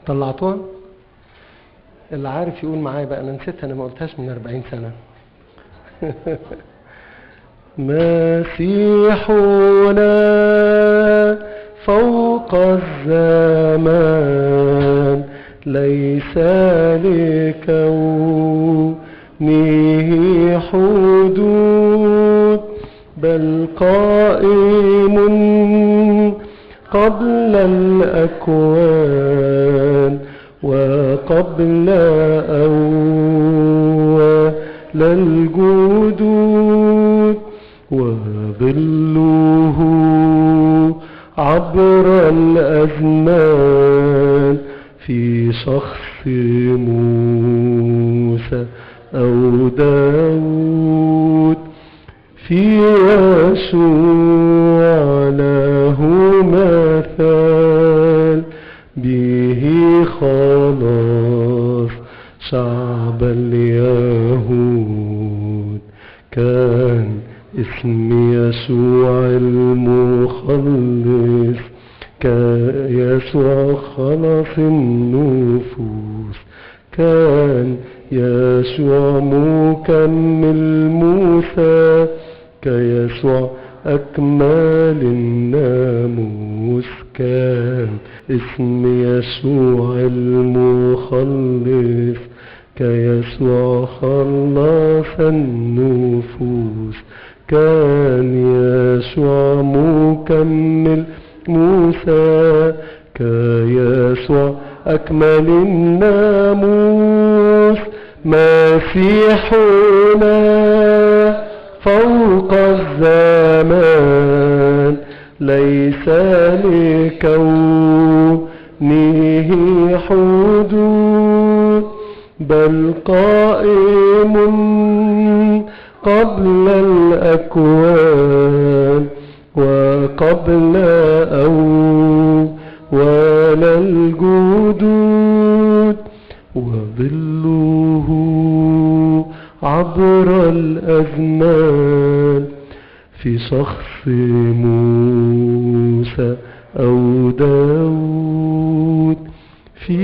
طلعتوها؟ اللي عارف يقول معايا بقى، انا نسيتها، انا ما قلتهاش من 40 سنة. مسيحنا فوق الزمان ليس لكونه حدود، بل قائم قبل الأكوان وقبل أول الجدود، وظله عبر الأزمان في شخص موسى أو داود، في يسوع له مثال به خلاص شعب اليهود. كان اسم يسوع المخلص، كيسوع خلص النفوس، كان يسوع مكمل موسى، كيسوع أكمل الناموس. كان اسم يسوع المخلص، كيسوع خلص النفوس، كان يسوع مكمل موسى، كيسوع أكمل الناموس. مسيحنا فوق الزمان ليس لكونه حدود، بل قائم قبل الأكوان وقبل أول الجدود، وظله عبر الأزمان في شخص موسى أو داود، في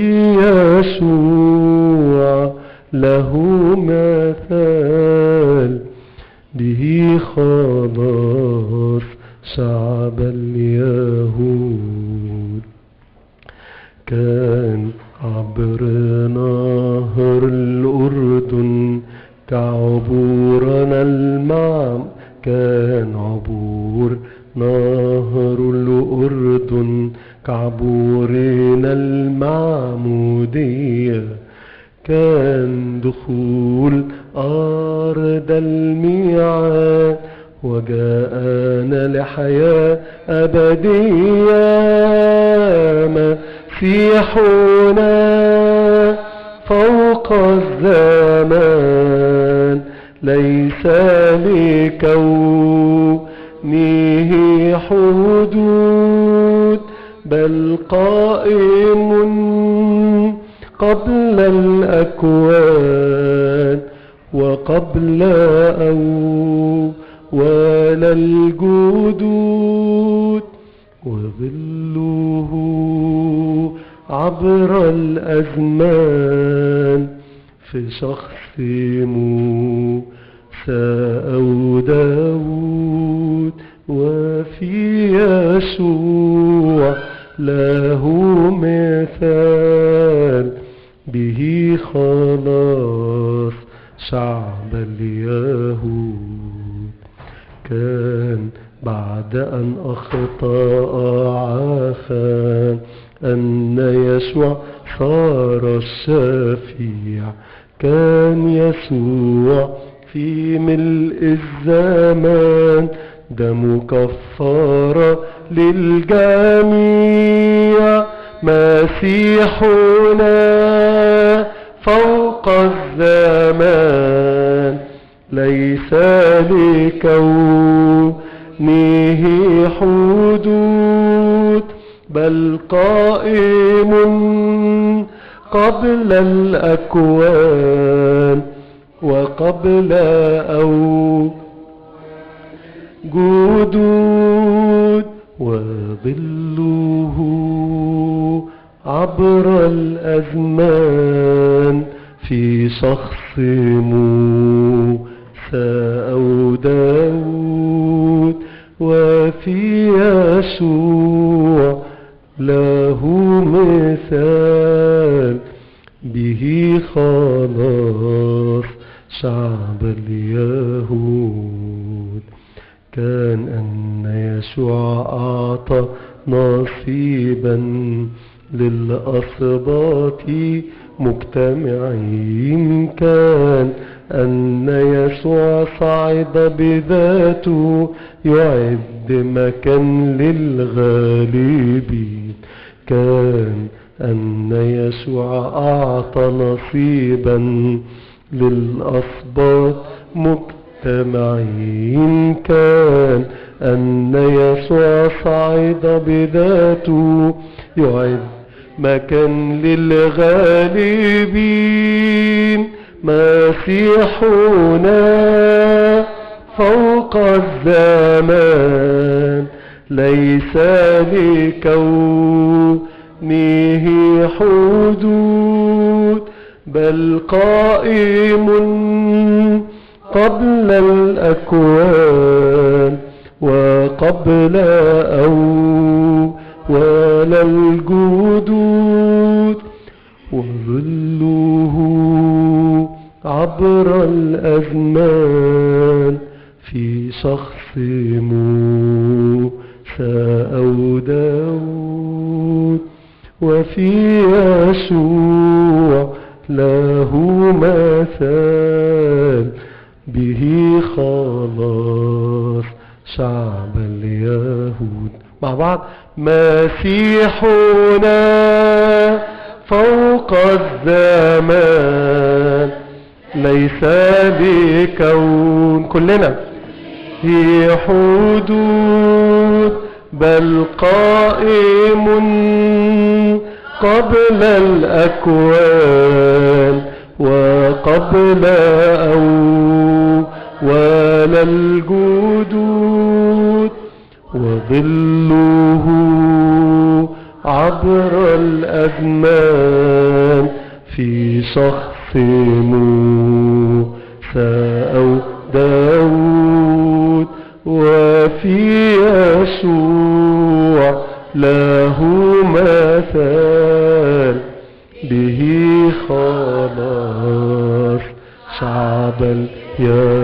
يسوع له مثال به خلاص شعب اليهود. كان عبر نهر الأردن كعبورنا كان عبور نهر الأردن كعبورنا المعمودية. كان دخول أرض الميعاد وجاءنا لحياة أبدية. مسيحنا فوق الزمان ليس لكونه حدود، بل قائم قبل الأكوان وقبل أول الجدود، وظله عبر الأزمان في شخص موسى أو داود، وفي يسوع له مثال به خلاص شعب اليهود. كان بعد أن أخطأ عافا أن يسوع صار الشفيع. كان يسوع في ملء الزمان دم كفارة للجميع. مسيحنا فوق الزمان ليس لكونه حدود، بل قائم قبل الأكوان وقبل جدود، وظله عبر الأزمان في شخص موسى أو داود وفي يسوع له مثال به خلاص شعب اليهود. كان أن يسوع أعطى نصيبا للأسباط مجتمعين. كان أن يسوع صعد بذاته يعد مكان للغالبين. كان أن يسوع أعطى نصيبا للأسباط مجتمعين. كان أن يسوع صعد بذاته يعد مكان للغالبين. مسيحنا فوق الزمان ليس لكونه حدود، بل قائم قبل الأكوان وقبل أول الجدود. وظله عبر الأزمان في شخص موسى أو داود وفي يسوع له مثال به خلاص شعب اليهود. مع بعض: مسيحنا فوق الزمان ليس بكون كلنا في حدود، بل قائم قبل الأكوان وقبل أول الجدود. وظله عبر الأزمان في شخص موسى أو داود وفي يسوع له مثال به خلاص شعب اليهود.